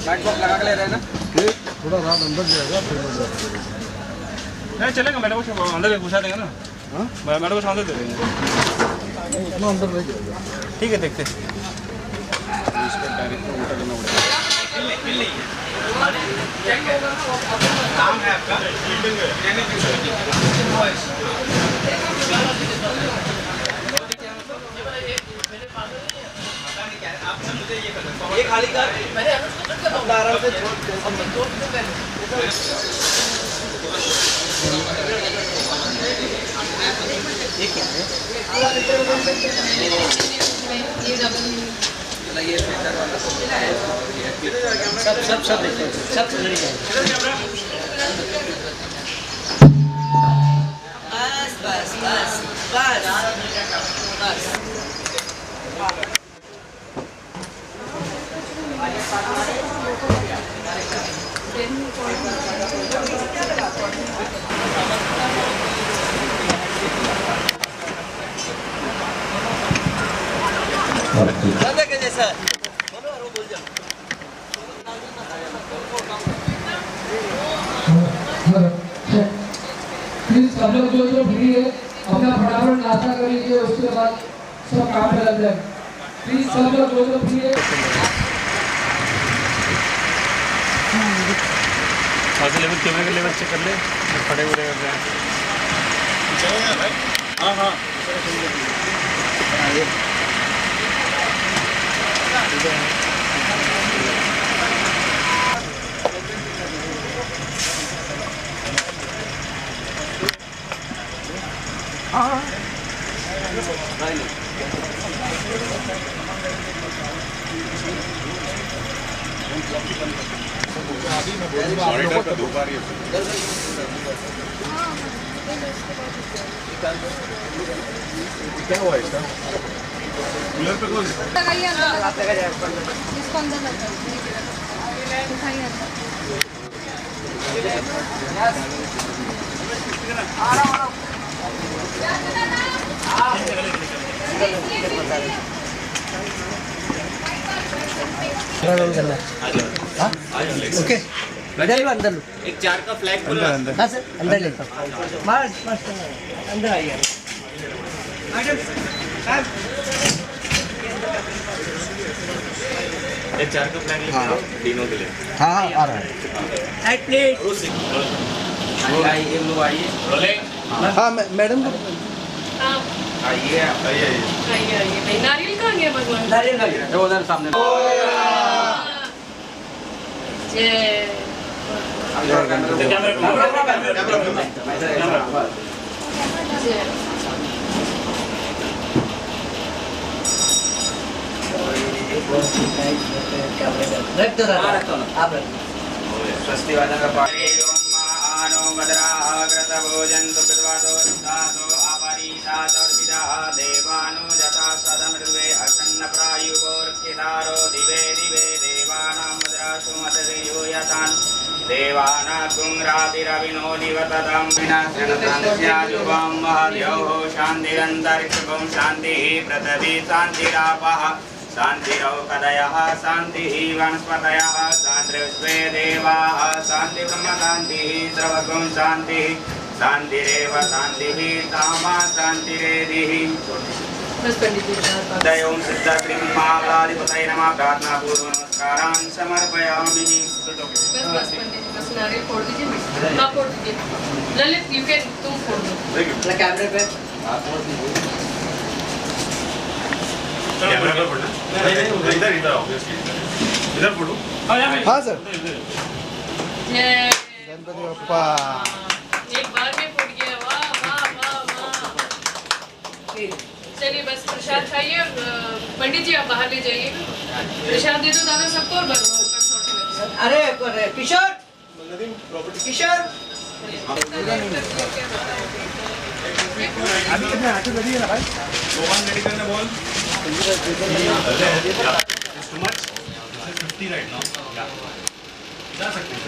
Back box लगा के ले रहे हैं ना, थोड़ा रात अंदर जाएगा फिर नहीं चलेगा। मैडम को अंदर घुसा देंगे ना। हाँ मैडम को सामने दे देंगे, उतना अंदर नहीं जाएगा। ठीक है देखते इसका डायरेक्ट उल्टा करना पड़ेगा। नाम है आपका ये खाली कर आराम से सब बस बस बस बस जैसा प्लीज सब लोग जो फ्री है अपना फटाफट नाश्ता कर लीजिए, उसके बाद सब काम पे लग जाए। प्लीज सब लोग जो फ्री है लेवल कैमरे का लेवल चेक कर ले, खड़े हुए कर रहे हैं। हाँ हाँ मॉनिटर का 2 बार ये क्या हुआ इसका कूलर पे कौन इसको अंदर ओके अंदर लो, अंदर लो। एक 4 का फ्लैग अंदर अंदर हाँ सर अंदर लेता हूँ। बस बस अंदर आइए। एक 4 का फ्लैग लेके तीनों के लिए। हाँ हाँ आ रहा है। एट प्लीज आइए लोग आइए रोलिंग। हाँ मैडम को आइए नारियल कहाँ गया भगवान? नारियल वो उधर सामने रख दो आप स्वस्ति वादन का पाणी आनो मदराग्रत भोजन्तु पितृवादो दासो अपरिसादर्विदा देवानो जता सदमृवे अशन्न प्रायुर्किदारो दिवे दिवे देवानां मदरासु मदरेयो यतान् देवानागुंरातिरविनो निवततं विनाशनतंस्याजुवं महद्योः शान्तिरन्तरिक्षं शान्तिः पृथिवी शान्तिरापः शान्तिरौषधयः शान्तिः वनस्पतयः शान्तिर्विश्वे देवाः शान्तिब्रह्म शान्तिः सर्वगुं शान्तिः शान्तिरेव शान्तिः तामा शान्तिरेधिः दयों सिद्धश्रीं महागणाधिपतये नमः प्रार्थनापूर्वक नमस्कारान् समर्पयामि। बस पंडित जी बस नारियल फोड़ दीजिए, ना फोड़ दीजिए। ललित यू कैन तुम फोड़ दो कैमरे पे कैमरा पे पड़ना इधर इधर ऑब्वियसली इधर फोटो। हाँ हाँ सर जय गणपति बप्पा एक बार में फूट गया। वाह वाह वाह वाह। चलिए बस प्रसाद खाइए और पंडित जी आप बाहर ले जाइए। प्रसाद दे दो दादा सबको और बस। अरे किशोर किशोर अभी कितने आटे रेडी है ना भाई? गोवन रेडी करने बोल। It's too much. This is 50 right now. Yeah. जा सकते हैं।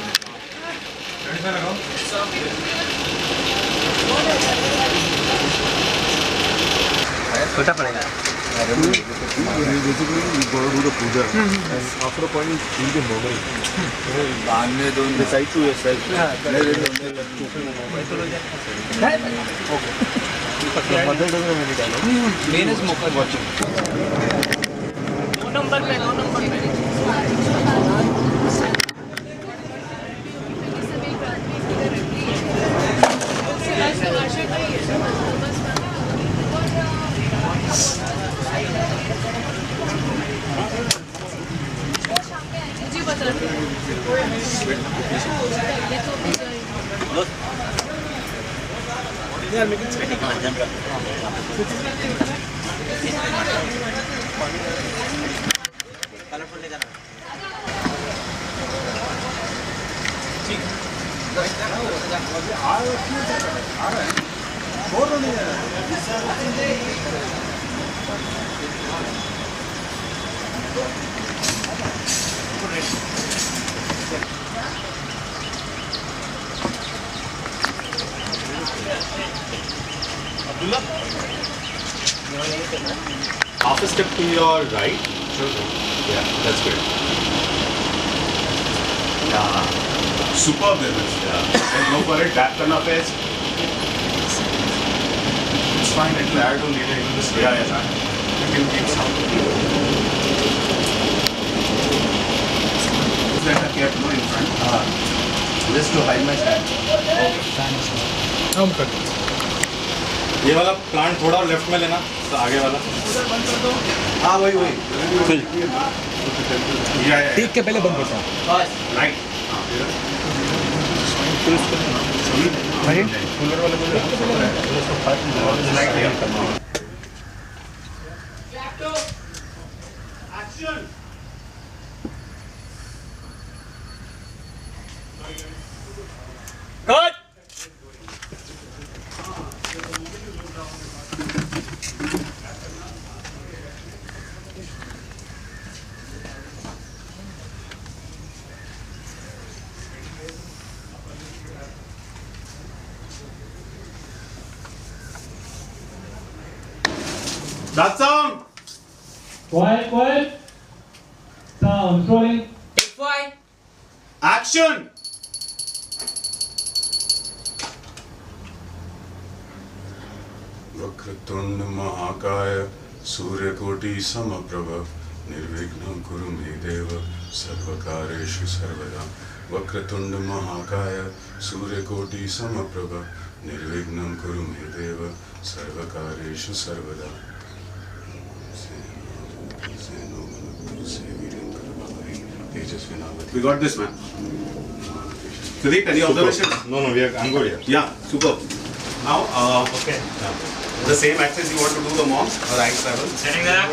35 लगाओ। छोटा पड़ेगा। basically we go to the puja. And after a point, you feel the moment. बाद में don't decide to yourself. Mother doesn't have any dialogue. Main is Mokar watching 2 number पे जी बता They are making ready. Colourful लेकर Half a step to your right. Sure. Yeah, that's good. Yeah. Superb, Dennis. Yeah. And go for it. Tap करना face. It's fine. It will add on later into this. Yeah, yeah. You can keep some. That I kept no in front. Just to hide my stand. हम कर ये वाला plant थोड़ा left में लेना तो आगे वाला हाँ वही वही ठीक के पहले बंद करता हूँ राइट कूलर वाले That sound. Quiet. Sound. Rolling. Action. वक्रतुंड महाकाय सूर्यकोटि समप्रभ निर्विघ्नं कुरु मे देव सर्वकारेषु सर्वदा वक्रतुंड महाकाय सूर्यकोटि समप्रभ निर्विघ्नं कुरु मे देव सर्वकारेषु सर्वदा We got this, man. Pradeep, any observations? No, I'm good here. Yeah, super. Now, Okay. the same access you want to do the monks or right travel? Setting that up.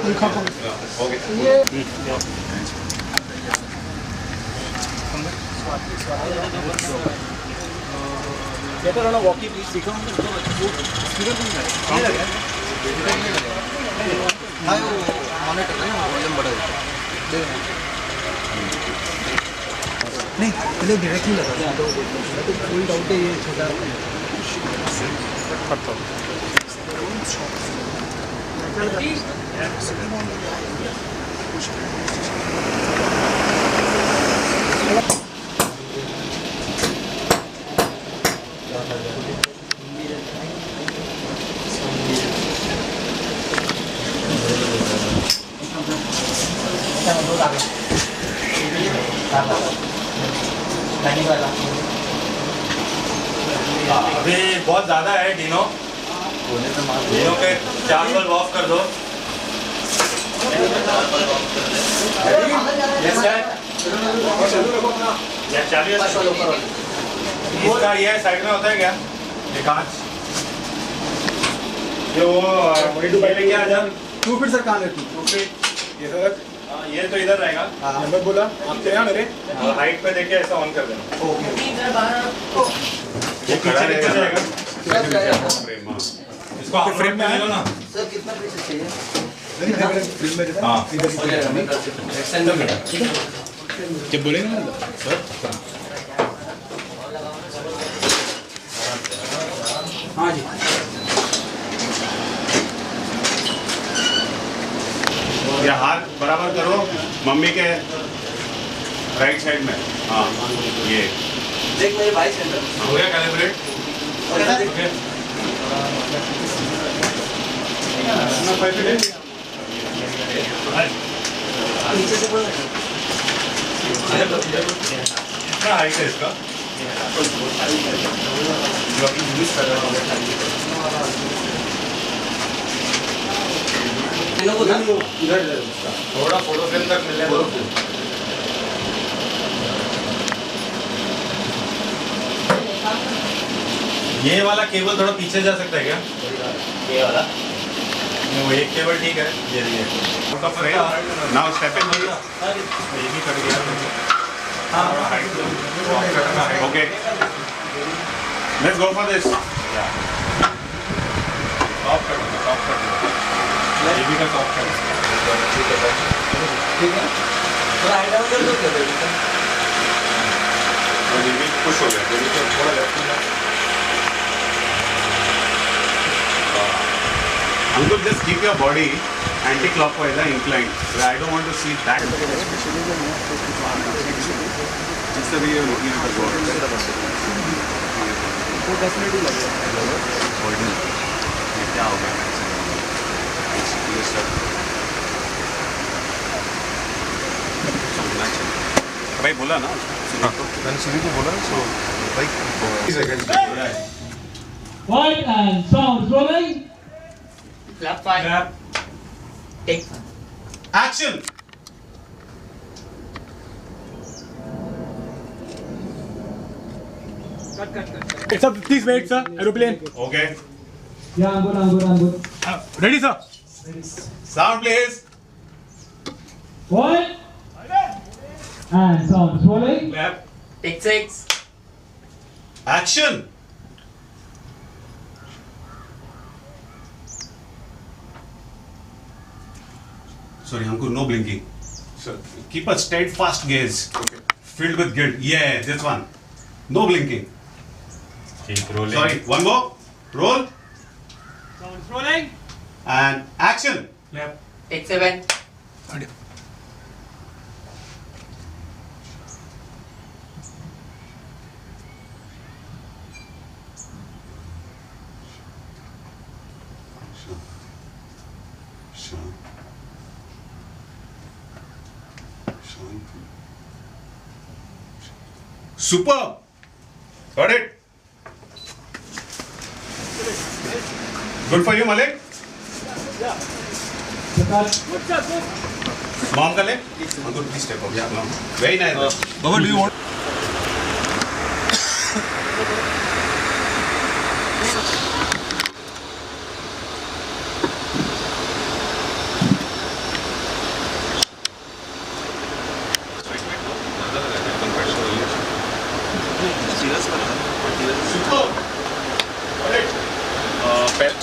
Okay. Better वाला walkie please दिखाओ हां वो monitor है volume बढ़ा दे नहीं पहले directly लगा तो फुल डाउट है ये छोटा अभी बहुत ज्यादा है डिनो के 4 बल्ब ऑफ कर दो चालू है इसका ये साइड में होता है क्या ये कांच ये वो लेके आ जा 2 फीट सर कहाँ है तू? 2 फीट ये तो ये तो इधर रहेगा मैं बोला आप चलेगा मेरे हाइट पे देखे ऐसा ऑन कर देना ओके ये खड़ा रहेगा इसको आप फ्रेम में ले लो ना सर कितना पीस चाहिए? हाँ जब बोलेंगे ना सर हाँ जी ये हाथ बराबर करो मम्मी के राइट साइड में हाँ ये देख मेरे भाई सेंटर हो गया कैलिब्रेट ओके नीचे से बोल कितना हाइट है इसका थोड़ा फोटो फ्रेम तक मिल जाए ये वाला केबल थोड़ा पीछे जा सकता है क्या ये वाला वो एक केबल ठीक है ये उसका फ्रेम नाउ स्टेप इन ये भी कट गया okay let's go for this top कर ये भी का टॉप कर ठीक है थोड़ा हाइट डाउन कर दो क्या बेबी का और ये भी पुश हो गया ये भी थोड़ा लेफ्ट में Ankur, just keep your body anti-clockwise and inclined. I don't want to see that. Just the way you're looking at the board. वो डेफिनेटली लगेगा ये क्या हो गया? ये सब भाई बोला ना मैंने सुनी को बोला सो भाई White and sound rolling. Clap 5 Take Action! Sir, please wait, sir. Aeroplane. Okay. Yeah, I'm good. Ready, sir. Sound please. White and sound rolling. Clap. Take 6 Action! Sorry, Ankur, no blinking. So keep a steadfast gaze. Okay. Filled with guilt. Yeah, this one. No blinking. Keep rolling. Sorry, one more. Roll. Sounds rolling. And action. Clap. Take 7 Superb. Got it. Good for you, Malik. Mom ka leg. Ankur, please step up. Yeah, mom. Very nice. Baba, do you want Superb. Got it.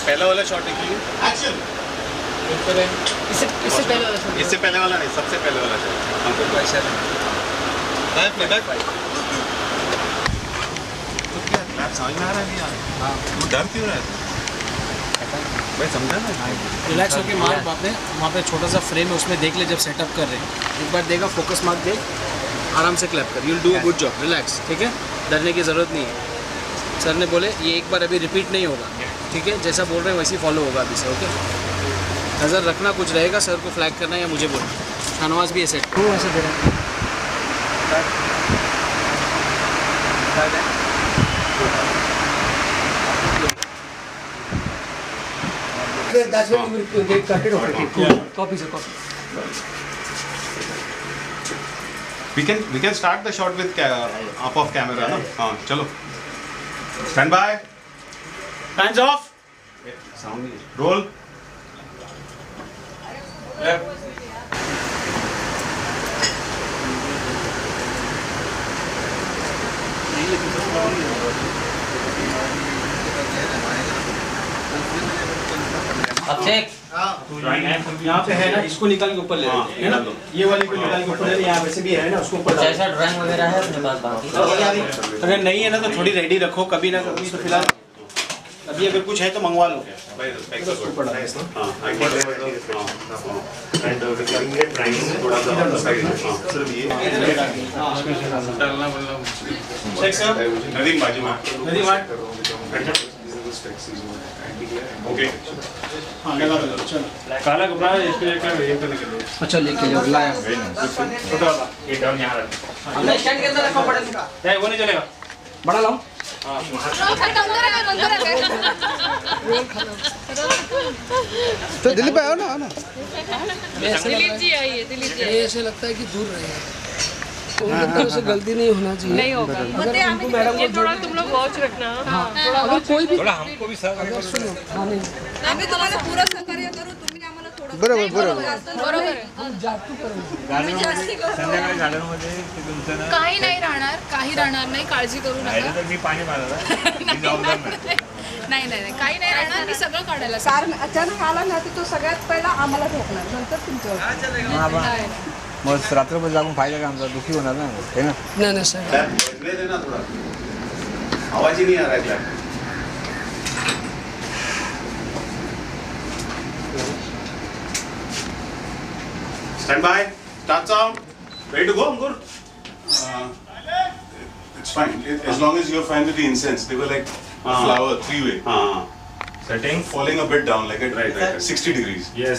पहला वाला shot देखिए Action. इससे पहले वाला shot इससे पहले वाला नहीं सबसे पहले वाला शॉट हमको तो ऐसा है प्लेबैक तो क्या क्लैप समझ में आ रहा है नहीं आ रहा है वो डर क्यों रहा है भाई समझा ना रिलैक्स होके मार आपने वहाँ पे छोटा सा फ्रेम है उसमें देख ले जब सेटअप कर रहे हैं एक बार देगा फोकस मार्क देख आराम से क्लैप कर you will do a good job relax ठीक है डरने की ज़रूरत नहीं है सर ने बोले ये एक बार अभी रिपीट नहीं होगा ठीक है जैसा बोल रहे हैं वैसे ही फॉलो होगा अभी से ओके नज़र रखना कुछ रहेगा सर को फ्लैग करना या मुझे बोलना शाहनवाज भी ऐसे वो ऐसे दे रहा That's when you will get cut it off. Copy, sir, copy. We can start the shot with up of camera ना. हाँ चलो. Stand by. Hands off. Sound नहीं. Roll. अभिषेक यहाँ पे है ना, इसको निकाल के ऊपर ले लो, है ना, ये वाले को निकाल के ऊपर ले लो, यहाँ वैसे भी है ना, उसको ऊपर जैसा ड्राइंग वगैरह है अपने पास बाकी अगर नहीं है ना तो थोड़ी रेडी रखो, कभी ना कभी तो फिलहाल अभी अगर कुछ है तो मंगवा लो. Okay. काला कपड़ा है इसको ये करने के लिए. अच्छा लेके जाओ, लाया छोटा वाला ये डाउन यहाँ रख. स्टैंड के अंदर रखो, पड़ेगा नहीं वो नहीं चलेगा. बड़ा लाओ. तो दिल्ली पे आओ ना, दिलीप जी आइए, दिलीप जी आइए. ऐसे लगता है कि दूर रहेगा, उनकी तरफ से गलती नहीं होना चाहिए. नहीं होगा. अगर उनको मैडम ये थोड़ा तुम लोग वॉच रखना. थोड़ा अगर कोई भी हमको भी सर अगर सुनो, हाँ नहीं आम्ही तुम्हाला पूर्ण सहकार्य करू, तुम्ही आम्हाला थोडं बरोबर बरोबर. बरोबर आहे. हम जास्त करू. आम्ही जास्ती करू. संध्याकाळी गार्डनमध्ये ते तुमचं ना काही नाही राहणार, काही राहणार नाही, काळजी करू नका. तर मी पाणी मारला नाही नाही नाही, काही नाही राहणार, मी सगळं काढायला. कार अचानक आला ना तो सगळ्यात पहिला आम्हाला ठोकणार, नंतर तुमच्यावर. मग रात्रभर जागून फायदा का आमचा, दुखी होणार ना, है ना. नहीं नहीं सर, बदले देना थोड़ा. आवाज ही नहीं आ रहा है. Stand by. Start sound. Ready to go, Ankur? It's fine. As long as you're fine with the incense. They were like a flower, three-way. Setting Falling a bit down, like at 60 degrees. Yes.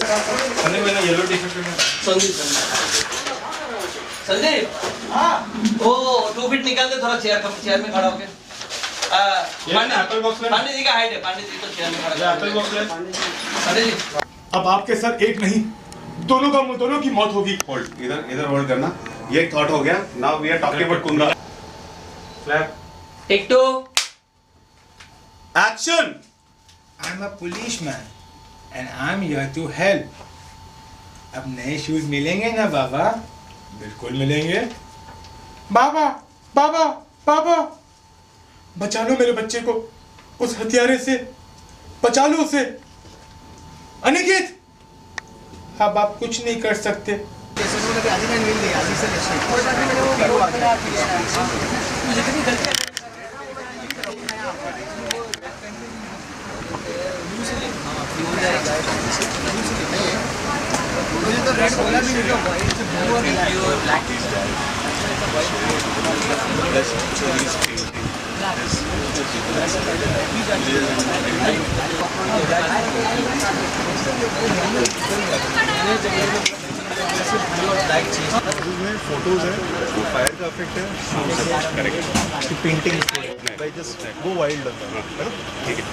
Sandeep मैंने yellow T-shirt में संदीप ओ 2 feet निकाल दे थोड़ा, chair में खड़ा होके. Apple box में पांडे जी का height है, पांडे जी तो चेयर में खड़ा. एप्पल बॉक्स में पांडे जी अब आपके सर एक नहीं दोनों की मौत होगी. Hold. इधर hold करना. ये thought हो गया. Now we are talking about Kunda. Clap. Take 2. Action. I'm a policeman and I'm here to help. अब नए शूज मिलेंगे ना बाबा? बिल्कुल मिलेंगे. बाबा बाबा बाबा बचा लो मेरे बच्चे को उस हत्यारे से, बचा लो उसे. अनिकेत अब आप कुछ नहीं कर सकते. फोटोज है, वो फायर का इफेक्ट है. करेक्ट. पेंटिंग भाई जस्ट गो वाइल्ड है ना. ठीक है.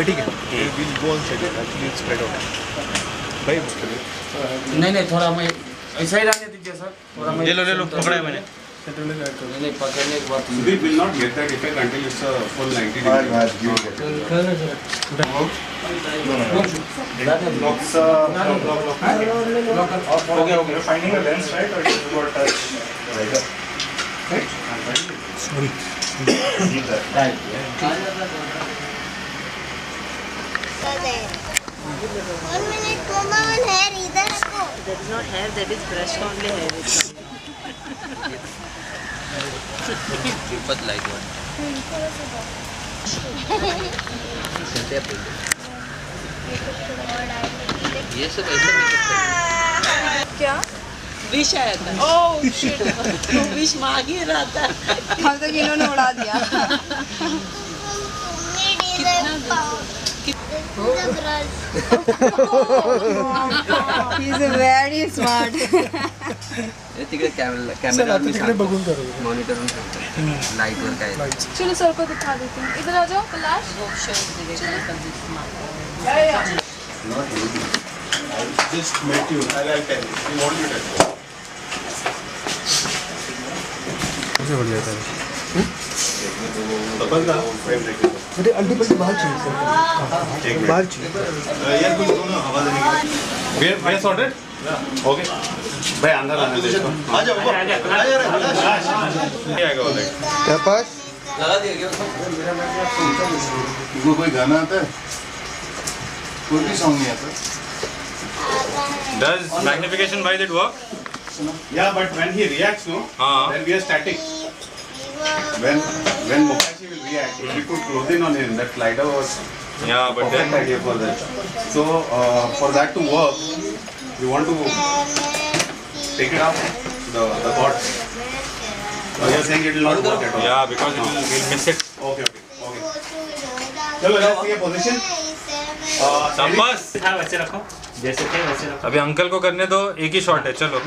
ठीक है. Will go on set. Actually it's spread out भाई मुश्किल है. नहीं थोड़ा मैं ऐसा ही रहने दीजिए सर. थोड़ा मैं ले लो पकड़ा है मैंने. नहीं पकड़ने के बाद We will not get that effect until it's a full 90 degrees. Blocks okay. Finding a lens, right? Or you got touch. Right. Sorry. Leave that. One minute, Mama, one hair इधर रखो. That is not hair, that is brushed only hair. But like one. ये सब ऐसे क्या? Wish आया था. Oh shit. तो wish मांग ही रहा था. हम तो इन्होंने उड़ा दिया. He's very smart. तिकडे कॅमेरा बघून करू. मॉनिटर लाईट वर काय. चलो सर को दिखा देती हूँ. इधर आ जाओ Kailash. just met you. I'll tell you. You want me to tell you? मुझे अल्टीमेटली बाहर चाहिए बाहर चाहिए यार कुछ दोनों हवा देने के लिए भैया सॉर्टेड ओके भाई अंदर आने दे इसको आ जाओ क्या पास लगा दिया क्या तुमको कोई गाना आता है कोई भी सॉन्ग नहीं आता Does magnification by that work? Yeah, but when he reacts, no, then we are static. When Mokashi will react, if we put clothing on him, that slider was perfect idea for that. So for that to work, we want to take it up the pot. So you're saying it will not work at all? Yeah, because we'll miss it. Okay. चलो let's see a position. संपास वैसे रखो जैसे थे वैसे रखो। अभी uncle को करने दो, एक ही शॉट है, चलो।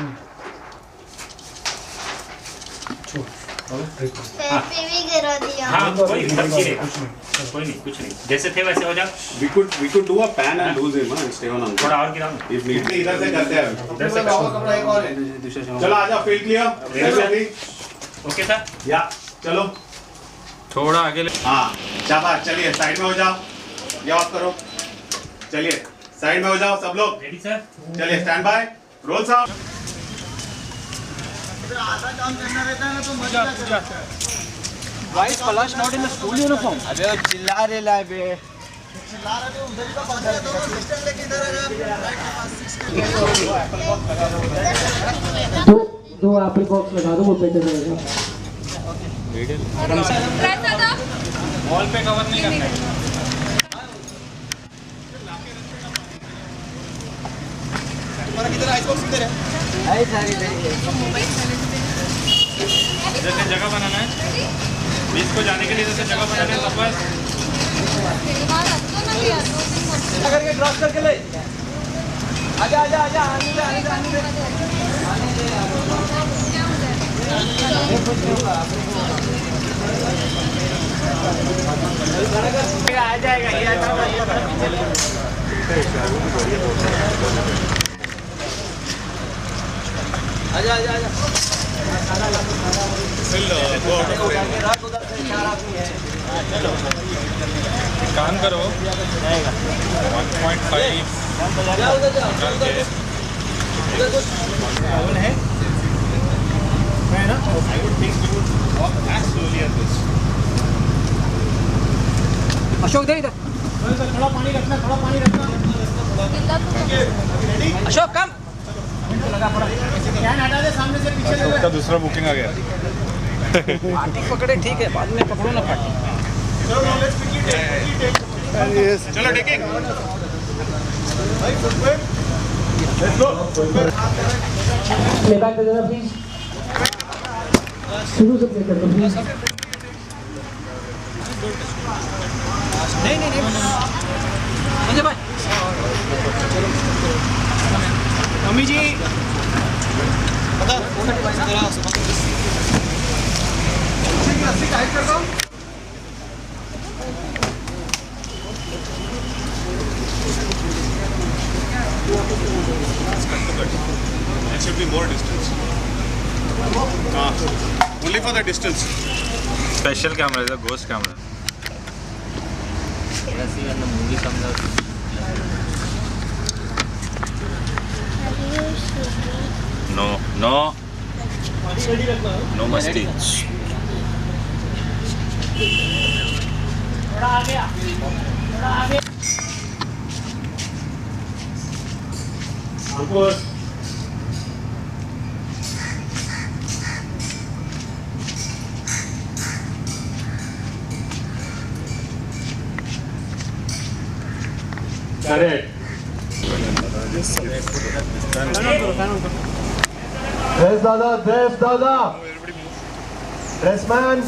हाँ कोई नहीं कुछ नहीं जैसे थे वैसे हो जाओ। We could do a pan and lose him and stay on uncle. थोड़ा और गिराओ। If need be इधर से करते हैं। चलो आ जाओ फील्ड क्लियर। Okay sir. या चलो थोड़ा आगे हाँ शाबाश चलिए साइड में हो जाओ ये ऑफ करो चलिए साइड में हो जाओ सब लोग रेडी सर चलिए स्टैंड बाय रोल साहब Why is Palash not in the school uniform? अबे वो चिल्ला रहे ला बे दो आपके बॉक्स लगा दो वो बेटर रहेगा। वॉल पे कवर नहीं करना है। तुम्हारा किधर आइस बॉक्स किधर है? आई सारी जैसे जगह बनाना है बीच को जाने के लिए जैसे जगह बनाना है बस करके क्रॉस करके ले आजा आने दे आ जाएगा आजा काम करो 1.5 अशोक दे इधर थोड़ा पानी रखना अशोक कम कैन हटा दे सामने से पीछे ले का दूसरा बुकिंग आ गया पार्टी पकड़े ठीक है बाद में पकड़ो ना पार्टी चलो टेकिंग प्लेबैक दे देना प्लीज शुरू से प्ले कर दो प्लीज नहीं संजय भाई मम्मी जी बता रस्सी टाइट कर दो There should be more distance. Only for the distance. Special camera है घोस्ट कैमरा नो मस्ती थोड़ा आगे Dress Dada. Dress man.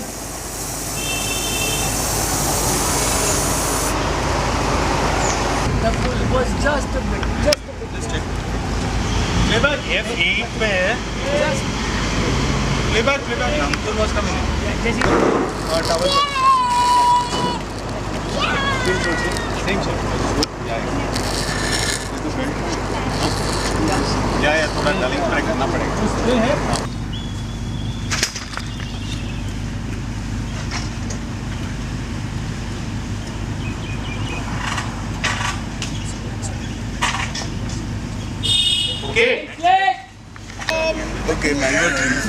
The pull was just a bit. Playback F8 पे है. Playback. Namtul was coming. Towel. Same shot. Yeah. इसको belt या थोड़ा डलिंग try करना पड़ेगा। Okay, mango trees.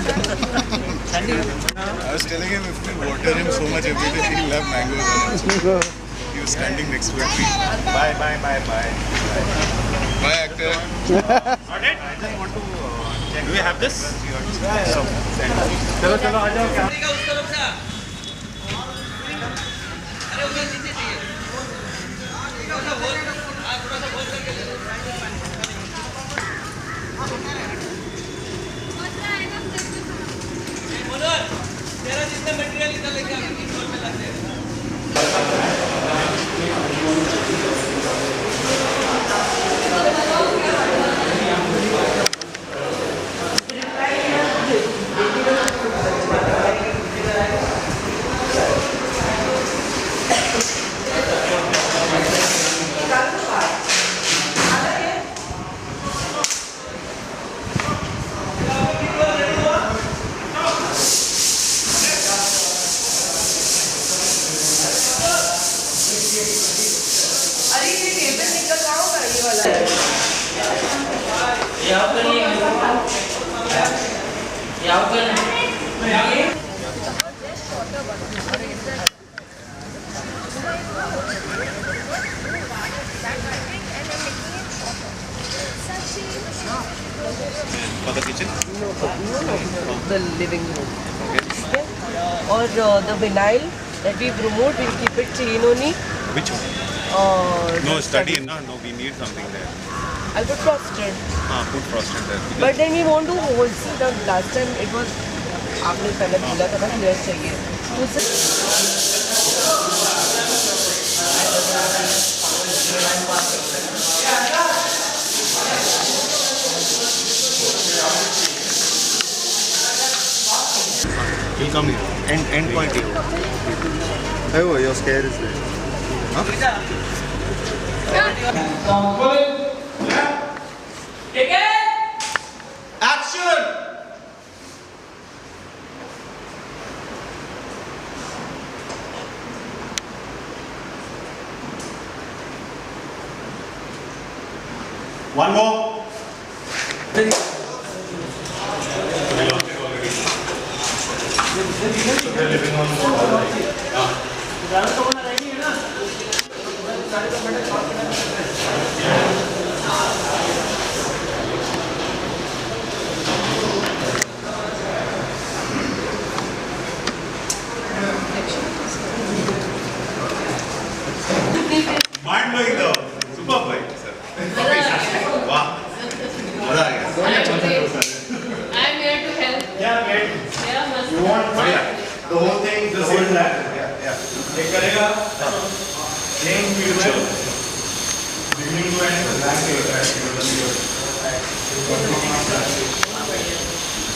I was telling him if we water him so much every day, he'll have mangoes. He was standing next to a tree. Bye. Bye, actor. Got it? I just want to check. Do we have this? चलो आ जाओ। तेरा जितना material इधर लेके आ किस floor पे लाते हैं। For the kitchen? The living room. Okay. Or the vinyl that we promote, we'll keep it clean only. Which one? No, study. No, we need something there. I'll put frosted. Put frosted there. But then we won't do holes. See, the last time it was, आपने पहले बोला था ना clear चाहिए. He'll come here. End point here. Oh, your scare is there. ठीक है? Action! One more. Mind blowing though. Super boy, sir. Wow. मजा आ गया। I'm here to help. Yeah, great. Yeah, must. You want the whole thing, the whole plan? Yeah. ये करेगा। Same field में beginning to end back to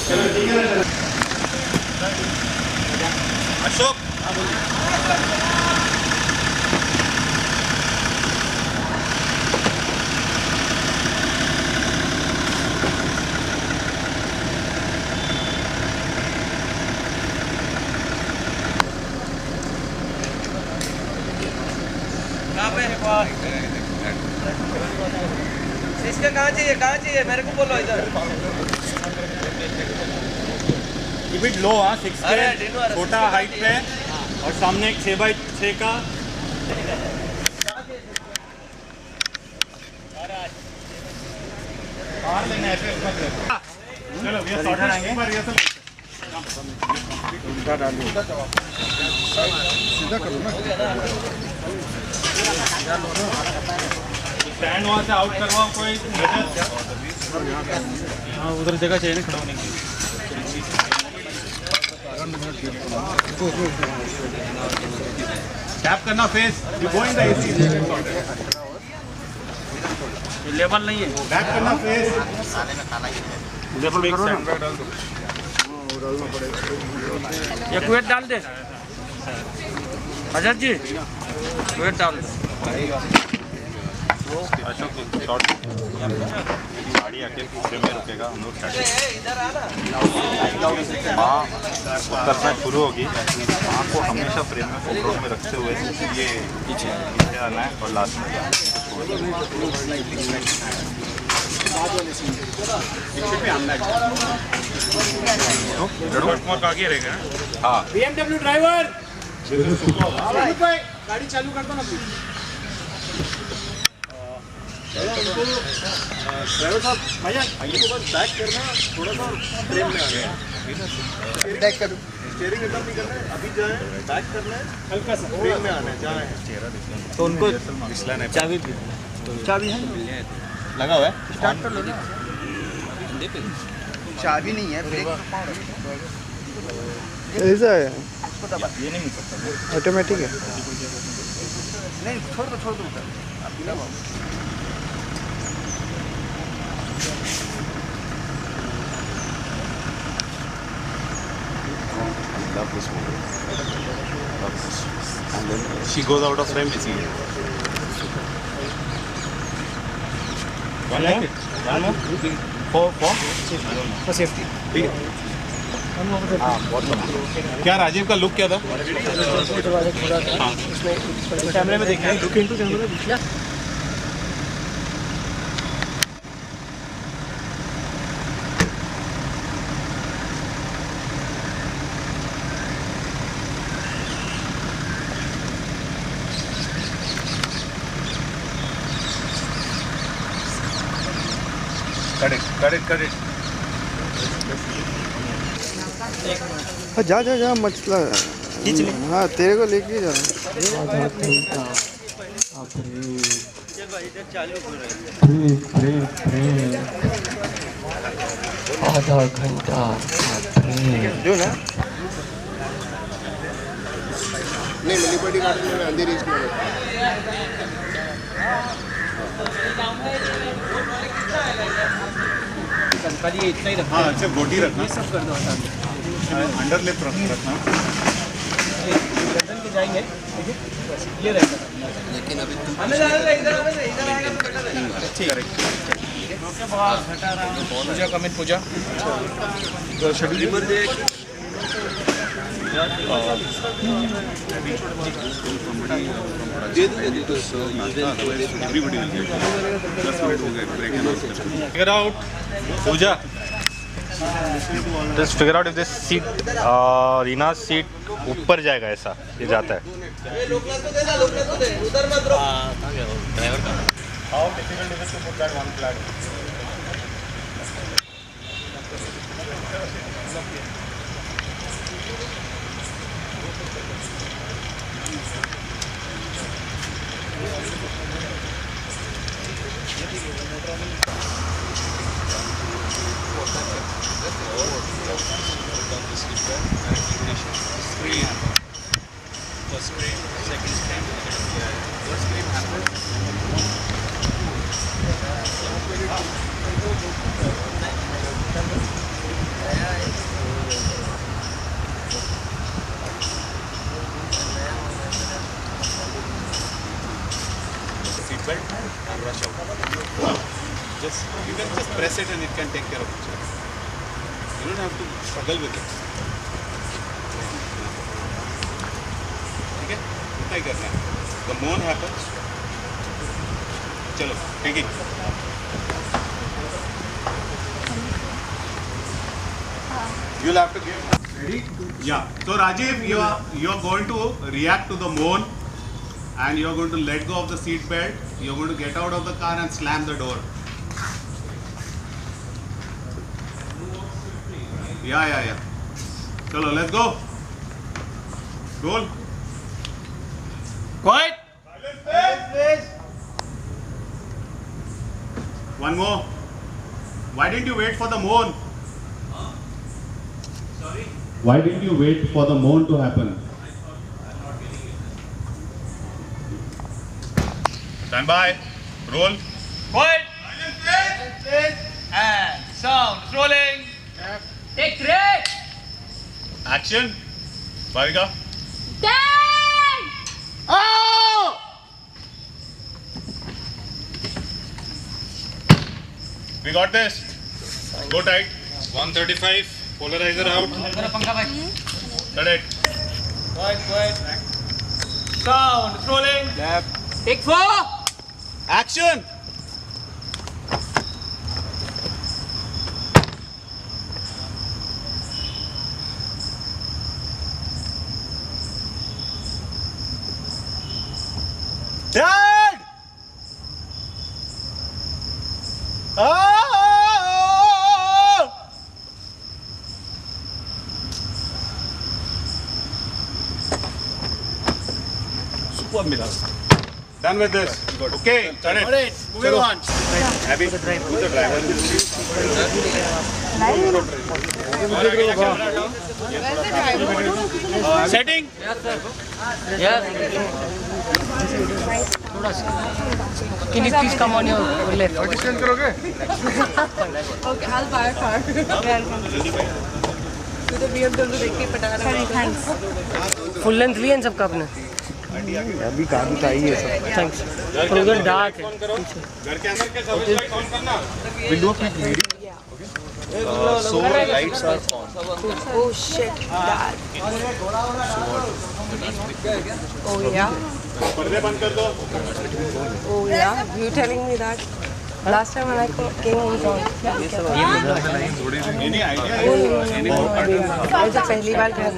चलो ठीक है ना। अशोक। इसका कहाँ चाहिए मेरे को बोलो इधर। Keep it low, 6 पे छोटा हाइट पे और सामने एक 6x6 का। बाहर लेना है फिर मत ले। चलो ये शॉर्ट आएंगे पर ये सब उल्टा डालो सीधा करो ना स्टैंड वहाँ से आउट करवाओ कोई। हाँ उधर जगह चाहिए ना खड़ा होने के लिए। टैप करना face. You go in the AC. Level नहीं है। बैक करना फेस। लेवल करो ना। डालना पड़ेगा। ये कुएट डाल दे अजय जी, कुएट डाल दे। अशोक शॉट गाड़ी आके पीछे में रुकेगा, हम लोग वहाँ उतरना शुरू होगी। वहाँ को हमेशा फ्रेम में फोकस में रखते हुए ये पीछे आना है और लास्ट में आगे रहेगा। हाँ BMW ड्राइवर गाड़ी चालू कर दो ना प्लीज। ड्राइवर साहब भैया आइए को बस बैक करना, थोड़ा सा फ्रेम में आ गया। बैक कर, स्टीयरिंग एकदम नहीं करना है, अभी जाए बैक करना है, हल्का सा फ्रेम में आना है, जाए तो उनको चाबी है लगा हुआ है, स्टार्ट कर लो ना। चाबी नहीं है, ऐसा है, ये नहीं मिल सकता, ऑटोमेटिक है। नहीं छोड़ दो आप बिना love this movie. Love this. And then she goes out of frame. You see it. One more. For safety. ठीक है। क्या राजीव का लुक क्या था? कैमरे में देखना है, look into camera. Cut it. हाँ जा मछला खींच ले। हाँ तेरे को लेके जा आधा घंटा जो ना नहीं मलीपटी गार्डन में अंधेरी खाली ये इतना ही रखना। हाँ अच्छा गोटी रखना, सब कर दो अंडर लिप रखना। गर्दन के जाएंगे ये रहेगा, लेकिन अभी पूजा comment Puja schedule Figure out, Pooja. Just figure out if this seat, Reena's seat ऊपर जाएगा, ऐसा ये जाता है। ड्राइवर का How difficult is it to put that one flag? Seatbelt and rush out. You can just press it and it can take care of itself. You don't have to struggle with it. ठीक है, इतना ही करना है. The moan happens. चलो, taking. You'll have to give. Ready? Yeah. So Rajiv, you're going to react to the moan, and you're going to let go of the seat belt. You're going to get out of the car and slam the door. Yeah. Chalo, let's go. Roll. Quiet. Silence. One more. Why didn't you wait for the moan? Sorry? Why didn't you wait for the moan to happen? Stand by. Roll. Quiet. Silence. And sound. Rolling. Take 3. Action. Bhavika. Oh! We got this. Go tight. 135. Polarizer out. Got it. Quiet. Sound. Rolling. Take 4. Action. Dad! Super Mila. Done with this. Okay, done it. Got it. Moving on. Abby, who's the driver? Setting. Can you please come on your left? Okay, I'll buy a car. तू तो BMW देख के पटा रहा है. Thanks. Full length लिया इन सबका आपने? अभी काम चाहिए सब. थैंक्स. और उधर डार्क है. घर के अंदर के सब लाइट ऑन करना. We'll do a quick meeting. So lights are on. Oh shit, Dad. Oh yeah. पर्दे बंद कर दो. Oh yeah. You telling me that? Last time when I came home from Any idea? मैं जब पहली बार घर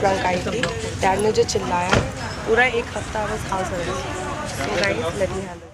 drunk I थी, dad ने जो चिल्लाया पूरा एक हफ्ता बस house arrest. So guys, let me handle.